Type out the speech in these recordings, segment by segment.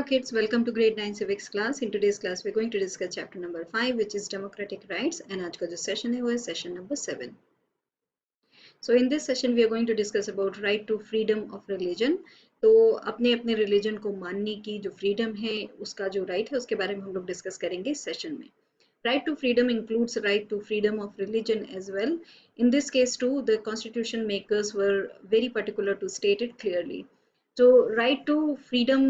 kids, welcome to grade 9 civics class. In today's class we're going to discuss chapter number 5 which is democratic rights and आज का जो session है वो है session number 7. So in this session we are going to discuss about right to freedom of religion. तो अपने अपने religion को मानने की जो freedom है उसका जो right है उसके बारे में हम लोग discuss करेंगे इस session में. Right to freedom includes right to freedom of religion as well. In this case too, the constitution makers were very particular to state it clearly. तो राइट टू फ्रीडम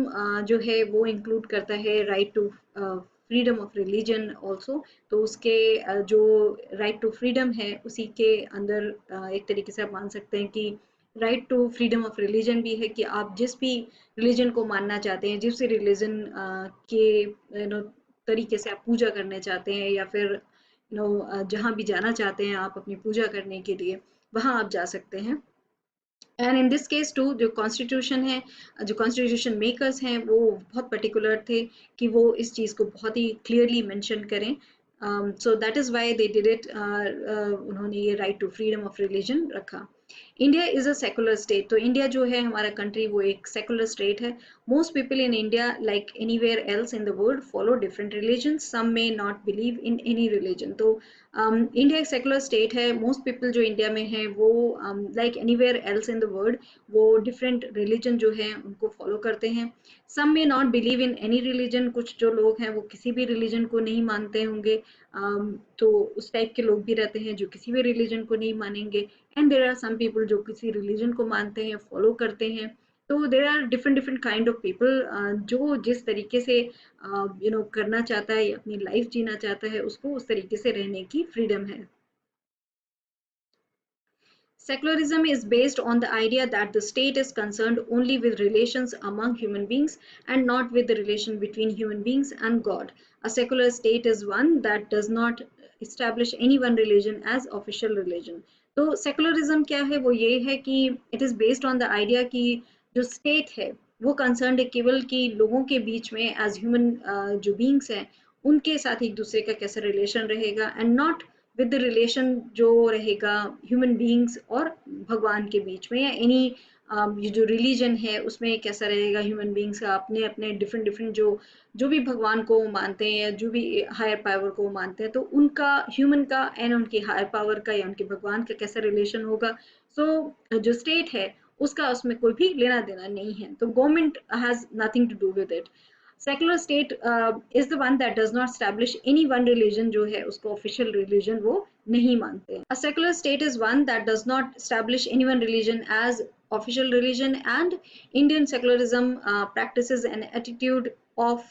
जो है वो इंक्लूड करता है right to freedom of religion also. तो उसके जो right to freedom है उसी के अंदर एक तरीके से आप मान सकते हैं कि right to freedom of religion भी है कि आप जिस भी रिलीजन को मानना चाहते हैं, जिस रिलीजन के तरीके से आप पूजा करने चाहते हैं या फिर जहाँ भी जाना चाहते हैं आप अपनी पूजा करने के लिए, वहाँ आप जा सकते हैं. And in this case to जो कॉन्स्टिट्यूशन है, जो कॉन्स्टिट्यूशन मेकर्स हैं वो बहुत पर्टिकुलर थे कि वो इस चीज़ को बहुत ही क्लियरली मेंशन करें. So that is why they did it. उन्होंने ये right to freedom of religion रखा. India is a secular state. तो इंडिया जो है हमारा कंट्री वो एक सेकुलर स्टेट है. Most people in India like anywhere else in the world follow different religion. Some may not believe in any religion. तो India एक सेकुलर स्टेट है. मोस्ट पीपल जो इंडिया में है वो like anywhere else in the world वो different religion जो है उनको फॉलो करते हैं. Some may not believe in any religion. कुछ जो लोग हैं वो किसी भी रिलीजन को नहीं मानते होंगे. तो उस टाइप के लोग भी रहते हैं जो किसी भी रिलीजन को नहीं मानेंगे. And there are some people जो किसी रिलीजन को मानते हैं, फॉलो करते हैं. तो there are different different kind of people जो जिस तरीके से करना चाहता है या अपनी लाइफ जीना चाहता है उसको उस तरीके से रहने की फ्रीडम है. Secularism is based on the idea that the state is concerned only with relations among human beings and not with the relation between human beings and God. A secular state is one that does not establish any one religion as official religion. तो secularism क्या है? वो ये है कि it is based on the idea कि जो state है वो concerned है केवल कि लोगों के बीच में as human जो beings हैं उनके साथ एक दूसरे का कैसा relation रहेगा and not with the relation जो रहेगा ह्यूमन बीइंग्स और भगवान के बीच में या एनी ये जो रिलीजन है उसमें कैसा रहेगा ह्यूमन बीइंग्स का अपने अपने डिफरेंट डिफरेंट जो भी भगवान को मानते हैं या जो भी हायर पावर को मानते हैं तो उनका ह्यूमन का एंड उनकी हायर पावर का या उनके भगवान का कैसा रिलेशन होगा. सो जो स्टेट है उसका उसमें कोई भी लेना देना नहीं है. तो government has nothing to do with it. Secular state is the one that does not establish any one religion जो है उसको ऑफिशियल रिलीजन वो नहीं मानते हैं. A secular state is one that does not establish any one religion as official religion, and Indian secularism practices an attitude of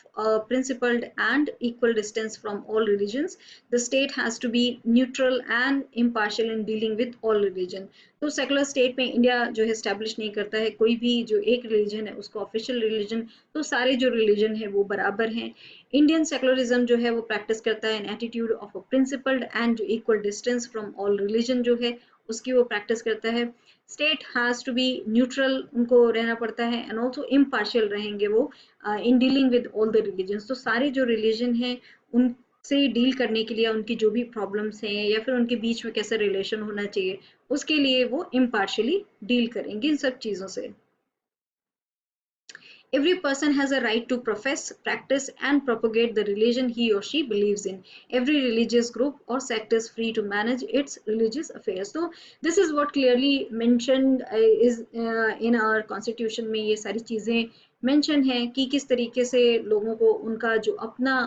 principled and equal distance from all religions. The state has to be neutral and impartial in dealing with all religion. तो secular state में India जो है establish नहीं करता है कोई भी जो एक रिलीजन है उसको ऑफिशियल रिलीजन. तो सारे जो रिलीजन है वो बराबर हैं. इंडियन सेकुलरिज्म जो है वो प्रैक्टिस करता है an attitude of a principled and जो equal distance from all religion जो है उसकी वो प्रैक्टिस करता है. State has to be neutral, उनको रहना पड़ता है एंड ऑल्सो इम्पार्शियल रहेंगे वो in dealing with all the religions. तो सारे जो रिलीजन हैं उनसे डील करने के लिए उनकी जो भी प्रॉब्लम्स हैं या फिर उनके बीच में कैसा रिलेशन होना चाहिए उसके लिए वो इम्पार्शियली डील करेंगे इन सब चीज़ों से. Every person has a right to profess, practice, and propagate the religion he or she believes in. Every religious group or sect is free to manage its religious affairs. So this is what clearly mentioned is in our constitution में ये सारी चीज़ें mention है कि किस तरीके से लोगों को उनका जो अपना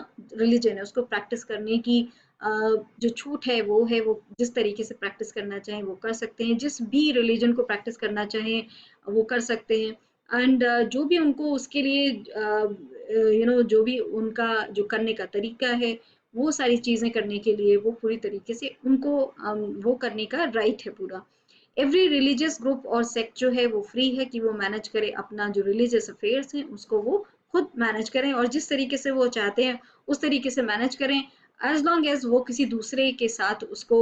religion है उसको practice करने की जो छूट है वो जिस तरीके से प्रैक्टिस करना चाहें वो कर सकते हैं. जिस भी रिलीजन को प्रैक्टिस करना चाहें वो कर सकते हैं. एंड जो भी उनको उसके लिए जो भी उनका जो करने का तरीका है वो सारी चीज़ें करने के लिए वो पूरी तरीके से उनको वो करने का राइट है पूरा. एवरी रिलीजियस ग्रुप और सेक्ट जो है वो फ्री है कि वो मैनेज करे अपना जो रिलीजियस अफेयर्स हैं उसको वो खुद मैनेज करें और जिस तरीके से वो चाहते हैं उस तरीके से मैनेज करें एज लॉन्ग एज वो किसी दूसरे के साथ उसको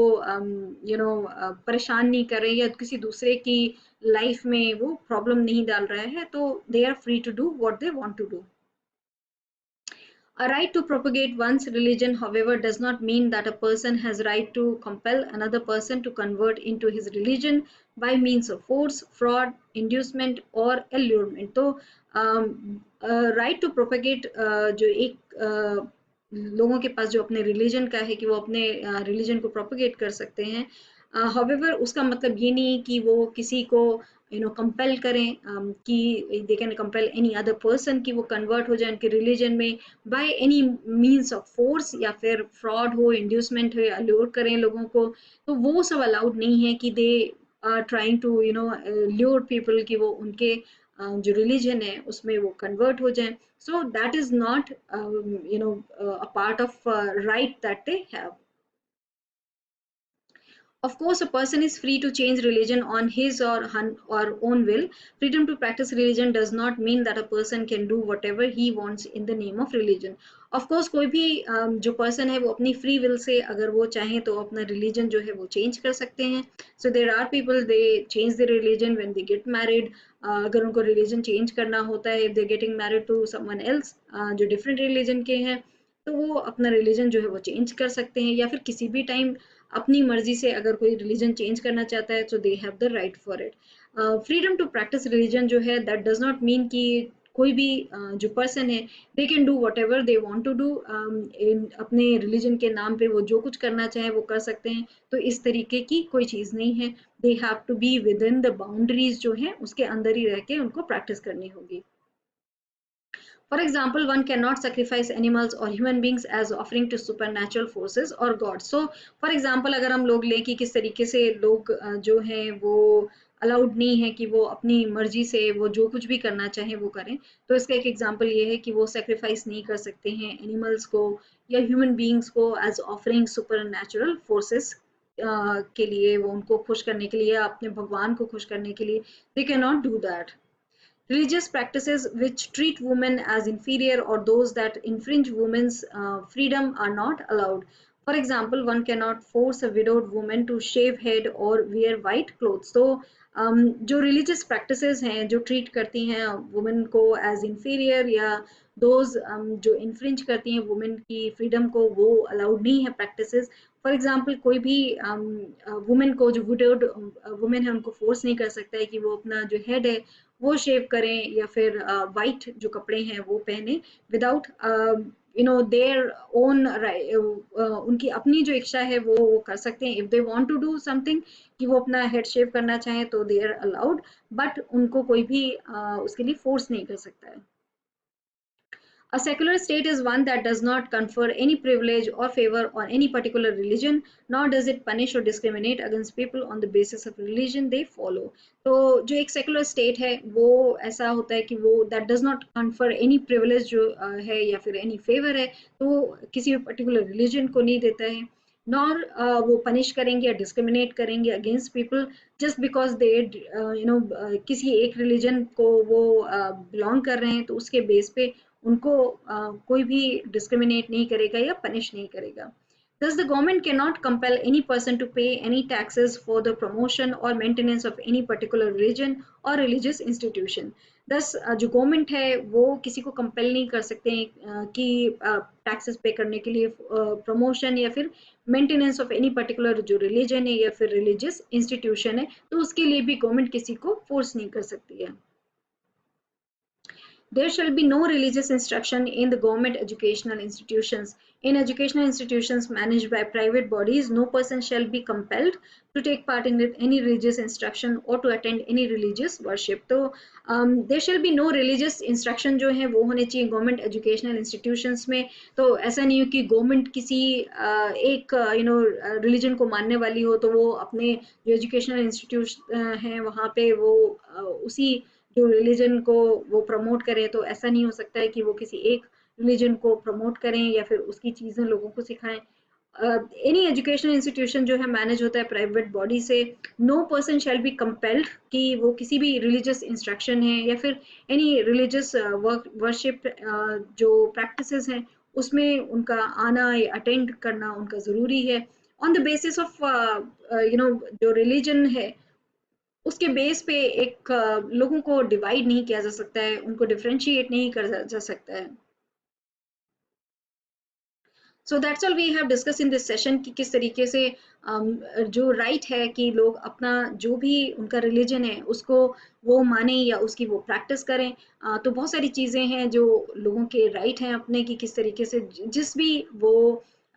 परेशान नहीं करें या किसी दूसरे की लाइफ में वो प्रॉब्लम नहीं डाल रहा है. तो they are free to do what they want to do. A right to propagate one's religion, however, does not mean that a person has right to compel another person to convert into his religion by means of force, fraud, inducement or allurement. तो right to propagate, जो एक लोगों के पास जो अपने religion का है कि वो अपने रिलीजन को प्रोपेगेट कर सकते हैं। हाउएवर उसका मतलब ये नहीं कि वो किसी को कंपेल करें, कि they can compel any other person कि वो कन्वर्ट हो जाए उनके रिलीजन में by any means of force, या फिर फ्रॉड हो, इंड्यूसमेंट हो, अल्योर करें लोगों को। तो वो सब अलाउड नहीं है कि they are trying to lure people कि वो उनके जो रिलीजन है उसमें वो कन्वर्ट हो जाए। So that is not a part of right that they have. Of course, a person is free to change religion on his or own will. Freedom to practice religion does not mean that a person can do whatever he wants in the name of religion. Of course, कोई भी जो person है वो अपनी free will से अगर वो चाहें तो अपना religion जो है वो change कर सकते हैं. So there are people they change their religion when they get married. अगर उनको religion change करना होता है, if they're getting married to someone else जो different religion के हैं, तो वो अपना रिलीजन जो है वो चेंज कर सकते हैं, या फिर किसी भी टाइम अपनी मर्जी से अगर कोई रिलीजन चेंज करना चाहता है तो they have the right for it. Freedom to practise religion जो है दैट डज नॉट मीन कि कोई भी जो पर्सन है they can do whatever they want to do, अपने रिलीजन के नाम पे वो जो कुछ करना चाहे वो कर सकते हैं। तो इस तरीके की कोई चीज़ नहीं है, they have to be within the boundaries जो है उसके अंदर ही रह के उनको प्रैक्टिस करनी होगी। For example, one cannot sacrifice animals or human beings as offering to supernatural forces or gods. So, for example, अगर हम लोग लें कि किस तरीके से लोग जो हैं वो अलाउड नहीं है कि वो अपनी मर्जी से वो जो कुछ भी करना चाहें वो करें। तो इसका एक एग्जांपल ये है कि वो सेक्रीफाइस नहीं कर सकते हैं एनिमल्स को या ह्यूमन बींग्स को एज ऑफरिंग सुपरनैचुरल फोर्सेस के लिए, वो उनको खुश करने के लिए, अपने भगवान को खुश करने के लिए, they can not do that. Religious practices which treat women as inferior or those that infringe women's freedom are not allowed. For example, one cannot force a widowed woman to shave head or wear white clothes. So, जो religious practices हैं जो treat करती हैं women को as inferior, या those जो infringe करती हैं women की freedom को, वो allowed नहीं है practices. फॉर एग्जाम्पल कोई भी वुमेन को, जो widowed वुमेन है, उनको फोर्स नहीं कर सकता है कि वो अपना जो हेड है वो शेव करें, या फिर वाइट जो कपड़े हैं वो पहने विदाउट देयर ओन, उनकी अपनी जो इच्छा है वो कर सकते हैं। If they want to do something कि वो अपना हेड शेव करना चाहें तो दे आर अलाउड, बट उनको कोई भी उसके लिए फोर्स नहीं कर सकता है। A secular state is one that does not confer any privilege or favor on any particular religion, nor does it punish or discriminate against people on the basis of religion they follow. तो जो एक secular state है वो ऐसा होता है कि वो that does not confer any privilege जो है या फिर any favor है, तो किसी भी particular religion को नहीं देता है, नॉर वो पनिश करेंगे या डिस्क्रिमिनेट करेंगे against people just because they किसी एक रिलीजन को वो बिलोंग कर रहे हैं, तो उसके बेस पे उनको कोई भी डिस्क्रिमिनेट नहीं करेगा या पनिश नहीं करेगा। Thus, the government cannot compel any person to pay any taxes for the promotion or maintenance of any particular religion or religious institution. Thus, जो गवर्नमेंट है वो किसी को कंपेल नहीं कर सकते हैं कि टैक्सेस पे करने के लिए, प्रमोशन या फिर मेंटेनेंस ऑफ एनी पर्टिकुलर जो रिलीजन है या फिर रिलीजियस इंस्टीट्यूशन है, तो उसके लिए भी गवर्नमेंट किसी को फोर्स नहीं कर सकती है। There shall be no religious instruction in the government educational institutions. In educational institutions managed by private bodies, no person shall be compelled to take part in any religious instruction or to attend any religious worship. तो there shall be no religious instruction जो है वो होने चाहिए government educational institutions में। तो ऐसा नहीं हो कि गवर्नमेंट किसी एक रिलीजन को मानने वाली हो तो वो अपने जो एजुकेशनल इंस्टीट्यूट हैं वहाँ पे वो उसी जो रिलीजन को वो प्रमोट करें। तो ऐसा नहीं हो सकता है कि वो किसी एक रिलीजन को प्रमोट करें या फिर उसकी चीज़ें लोगों को सिखाएं। एनी एजुकेशनल इंस्टीट्यूशन जो है मैनेज होता है प्राइवेट बॉडी से, no person shall be compelled कि वो किसी भी रिलीजियस इंस्ट्रक्शन है या फिर एनी रिलीजियस वर्शिप जो प्रैक्टिसेस हैं उसमें उनका आना या अटेंड करना उनका ज़रूरी है ऑन द बेसिस ऑफ जो रिलीजन है उसके बेस पे एक लोगों को डिवाइड नहीं किया जा सकता है, उनको डिफरेंशिएट नहीं कर जा सकता है। So that's all we have discuss in this session कि किस तरीके से जो राइट है कि लोग अपना जो भी उनका रिलीजन है उसको वो माने या उसकी वो प्रैक्टिस करें। तो बहुत सारी चीज़ें हैं जो लोगों के राइट हैं अपने कि किस तरीके से जिस भी वो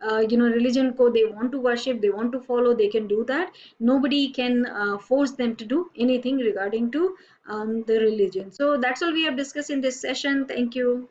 religion ko they want to worship, they want to follow, they can do that. Nobody can force them to do anything regarding to the religion. So that's all we have discussed in this session. Thank you.